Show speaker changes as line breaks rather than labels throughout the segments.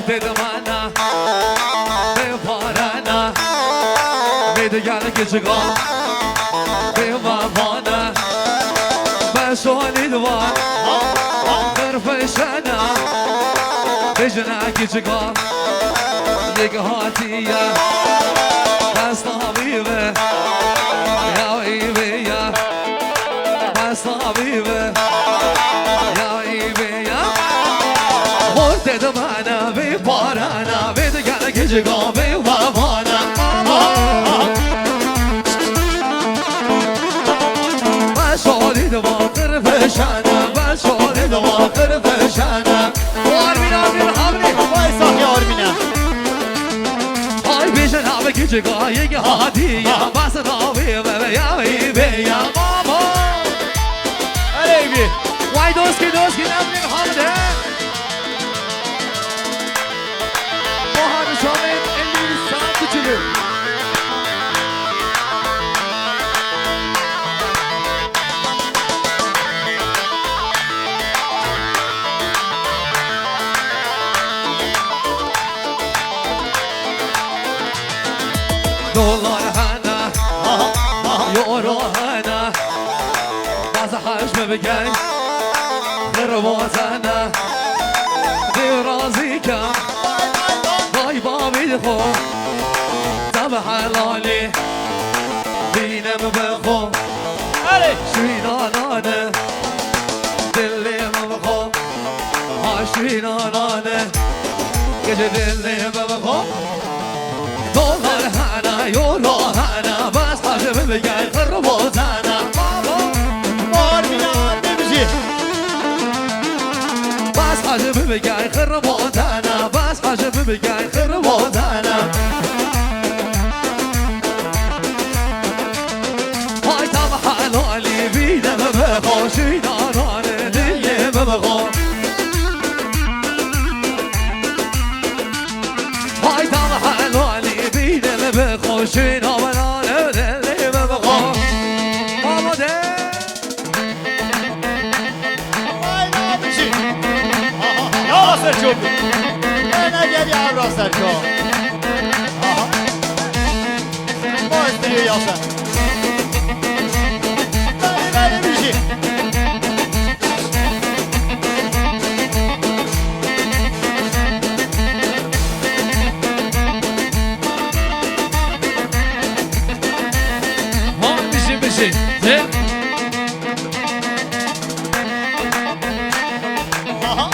Morte de mana Be parana Be de gane keçiga Be vavana Be solid var Kırfışana Be jana keçiga Yek hatiya Basta vive Ya ive ya Basta vive Ya ive ya Morte de mana Be parana Be de gane keçiga Be vavana Be solid var Kırfışana Be solid var Kırfışana Armin Armin Hamri
Vay sahne Armin'e.
Ay beşen abi küçük ayı hadi ya basın abi ve ya be ya mama.
Aleyvi.
Vay doski Armin Hamdi. Bahar Şahin 50 saat küçülü. Dolar hana, euro hana, bazı haşme begen, kırvazana, dirazika, vay babil ho, tabi halali, dinem bekho, şinanane, dillim bekho, ha şinanane, gece dillim bekho. Dolar hana, euro hana, bas hacım gel kırvazana.
Armin'e annemizi.
Bas hacım gel kırvazana, bas hacım gel kırvazana. Hay tam halali binem bekho, şinanane dillim bekho. Hay tam halali binem bekho, şinanane dillim bekho. Mama de.
Vay abisi. Ya Serço. Yana gel yavrum Serço. Vay istiyor ya sen. Benim müzik.
Bişi. Ne?
Aha.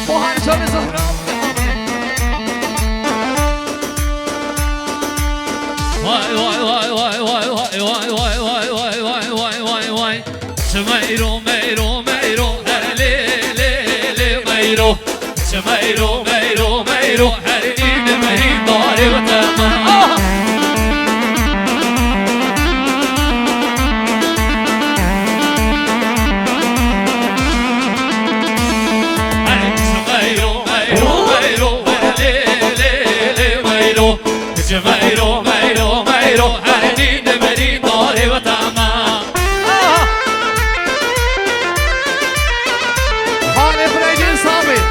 Bahar Şahin Zahra. Vay. Şmeiro, her elinde merin dare vatama. Şmeiro, her elinde merin dare vatama. Hane Fregin Sabit.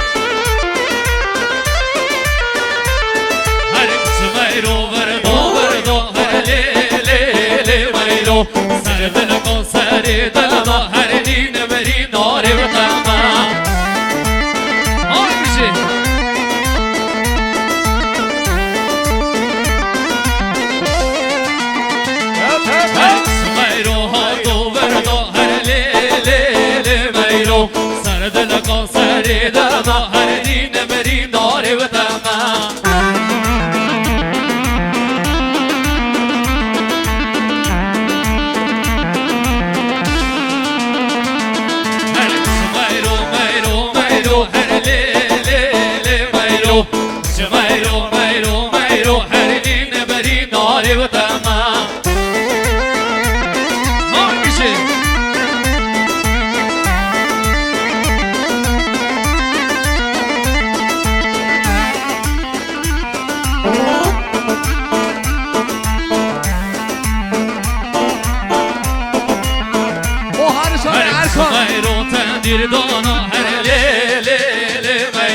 Verdo, Sardana con Saridana, Haridina, Marino, Rivatama. Oggi Mairo, Verdo, Mairo, Sardana con Saridana, Haridina, Marino, Rivatama. Mairo, Haridina, Marino, Rivatama. Oggi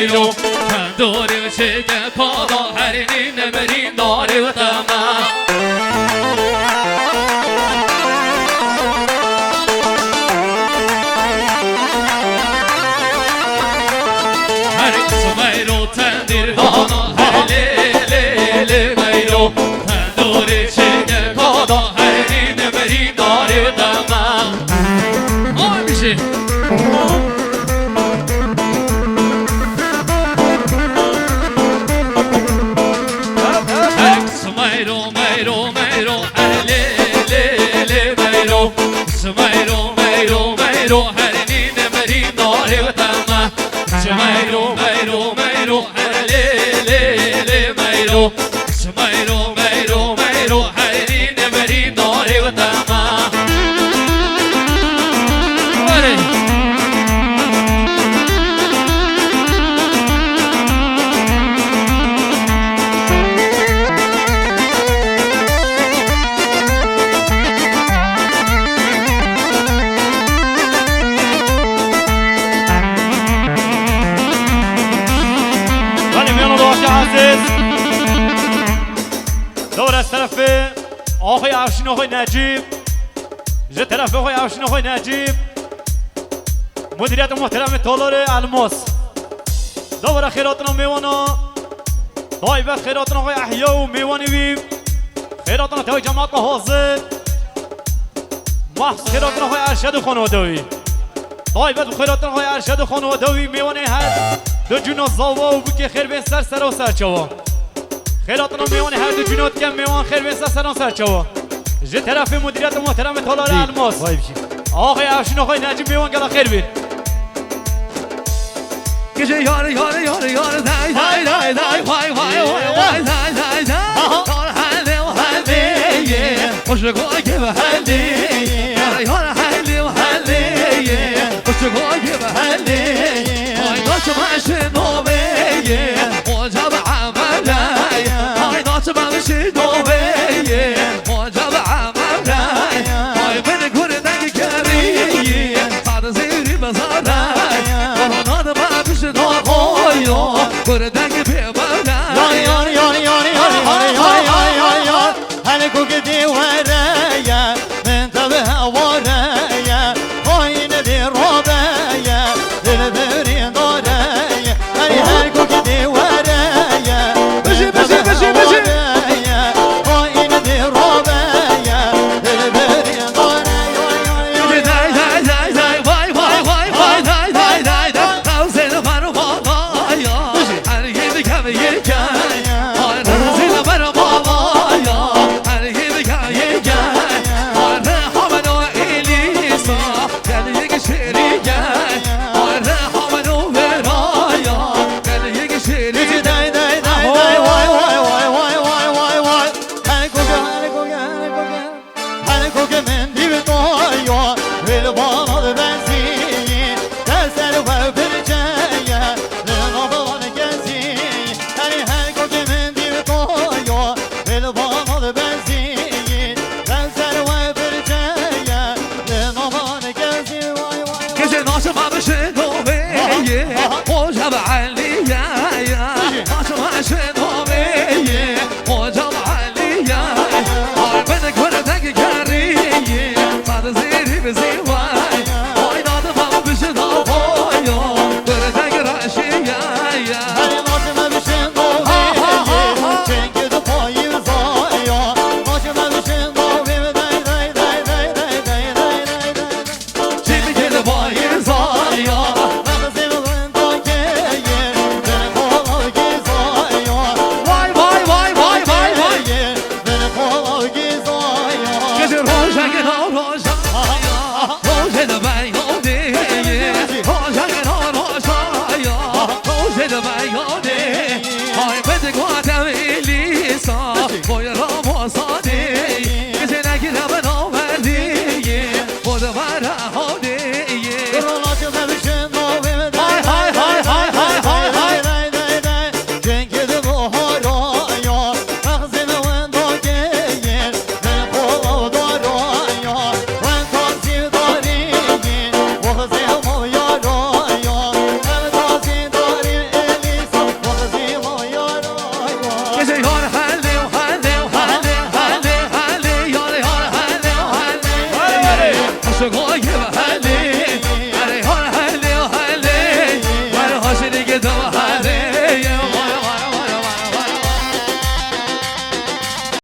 mejro Të ndorim që ke kodo Herinin e merin dori të ma Herin së mejro të ndir kodo Herlele mejro Të ndorim që ke kodo Herinin e merin dori të ma Oj, bishi Herinin e merin dori të ma Shmajro, mejro, mejro Herlele mejro Shmajro, mejro, mejro Herinin e merin dori të ma
دور از طرف آقای افشین آقای نجیب جه طرف آقای افشین آقای نجیب مدیریت محترم تالار الماس دور خیراتنا میوانا طایبت خیراتنا آقای احیا و میوانی ویم خیراتنا تای جماعت حاضر محض خیراتنا آقای ارشد و خانوادوی طایبت و خیراتنا آقای ارشد و خانوادوی میوانی هر دو جون زاوا و بوک خیر بین سر و سرچوا خیراتنا میوانی هر دو جونات کم میوان خیر بین سر و سرچوا جه طرف مدیریت محترم تالار الماس آقای افشین آقای نجیب میوان گلا خیر بین
Gece yar day day day day vay vay vay day day day Yar halde o halde ye Hoşu koy gibi halde Yar halde o halde ye Hoşu koy gibi halde Ay doçum aşın o beye Hoca ba'amalay Ay doçum aşın o beye Hoca ba'amalay Ay beni kurdan kariye Sadı zehri bazaray Koronada babişin o koyo Kurdan gibi bana
Yar yar yar yar yar yar yar yar yar Hani kukidi varaya من تبه ورايا خاين دي ربايا دلبري دارايا هاي هاي كوكدي ورايا
بشي بشي بشي بشي
خاين دي ربايا دلبري دارايا
day day day day vay vay vay vay day day day day Tavsiyeni var babaya Her yedi kemi yeken Ay tavsiyeni var babaya Her yedi kemi yeken Ay rehamen o elisa Gel yegi şerike Ay rehamen o veraya Gel yegi şerike
day day day day vay vay vay vay vay vay vay Hani koke hani koke hani koke Hani koke mendi bir toyo Vel bana da bensin Dersler var perçeye Lena bana gelsin Hani hani koke mendi bir toyo Vel bana da bensin Dersler var perçeye Lena bana gelsin vay vay
Gece naşım amışın o beye Hoca ba'aliya Naşım amışın o beye Hoca ba'aliya Ay beni kurdan kariye Sadı zehri bizi vay Oynadım amışın o boyo Kurdan karaşiya
Hani naşıma bir şey doğru Çünkü de payı zaya Naşıma bir şey doğru Day day day day day day day day day
Şimdi gelip ayı zaya
Ben seviyorum takeye Benim kolay gizaya
Vay vay vay vay vay vay
Benim kolay gizaya
Gece roja gena roja Roja da ben yolde Roja gena roja Roja da ben yolde Ay bedi guatem elisa Boya